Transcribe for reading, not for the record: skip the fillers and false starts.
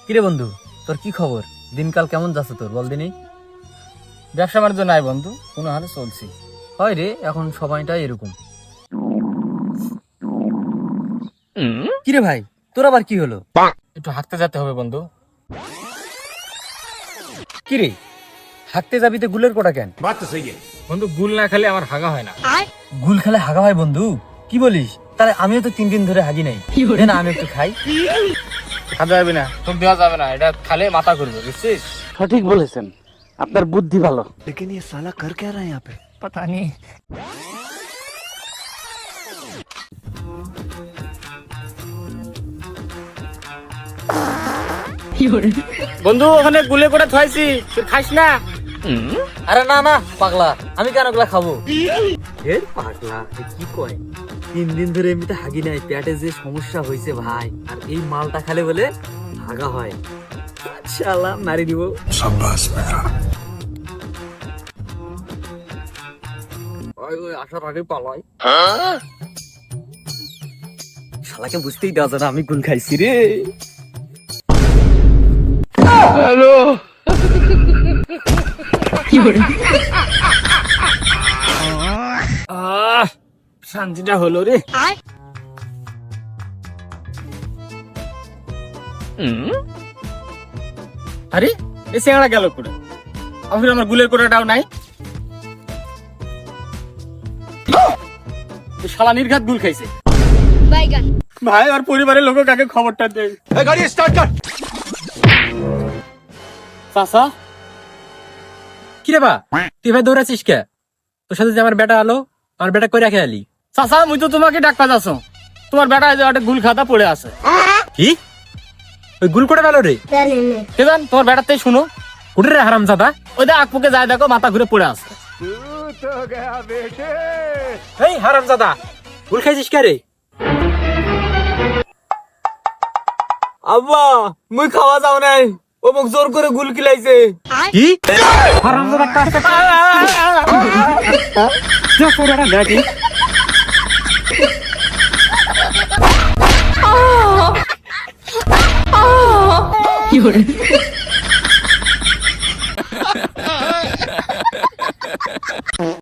কিরে বন্ধু, তোর কি খবর? দিনকাল কেমন যাচ্ছে তোর, বল দিনই। ব্যবসা বাণিজ্য নাই বন্ধু, কোনো হারে চলছি। হয় রে, এখন সময়টাই এরকম। কিরে ভাই, তোর আবার কি হলো? একটু হাঁটতে যেতে হবে বন্ধু। কিরে, হাঁটতে যাবি তো গুলের কোটা কেন? বন্ধু, গুল না খেলে আমার হাগা হয় না। গুল খেলে হাগা হয় বন্ধু? কি বলিস? তাহলে আমিও তো 3 দিন ধরে হাগি নাই, দে না আমি একটু খাই। খাওয়া যাবে না, তোর দেওয়া যাবে না, এটা খালে মাথা ঘুরবে, বুঝছিস? সঠিক বলেছেন, আপনার বুদ্ধি ভালো। लेकिन ये साला कर क्या रहा है यहाँ पे? পতা নেই। বন্ধু, ওখানে গুলে করে থুয়াইছি, তুই খাইস না? আরে না না পাগলা, আমি কেন ওগুলা খাবো? এর পাগলা কি কয়, 3 দিন ধরে এমনিতে হাগি নাই, পেটে যে সমস্যা হয়েছে ভাই, আর এই মালটা খালে বলে হাগা হয়। শালা মারি দিব। ওই আসার আগে পালাই। শালাকে বুঝতেই দেওয়া যায় না আমি গুল খাইছি রে। শান্তিটা হলো রে। আরে এই চেংড়া গেল করে, আমার গুলের কোটাটাও নাই। শালা নির্ঘাত গুল খাইছে ভাই, আর পরিবারের লোক কাকে খবরটা দেয়। চাচা, কি রে বা, তুই ভাই দৌড়াচ্ছিস কে? তোর সাথে যে আমার বেটা আলো, আমার বেটা কই রাখে আলি? চাচা, মুই তো তোমাকে ডাকবা যাচ্ছ, তোমার বেটা যে একটা গুল খাতা পড়ে আছে। কি? ওই গুল করে গেল রে? কে জান, তোমার বেটাতেই শুনো। উঠে রে হারামজাদা। ওই দেখ আকপুকে যায়, দেখো মাথা ঘুরে পড়ে আছে। এই হারামজাদা, গুল খাইছিস কে রে? আব্বা, মুই খাওয়া যাও নাই, ও মোক জোর করে গুল খিলাইছে। কি? হারামজাদা কাছে যা করে না নাকি? কি হরে?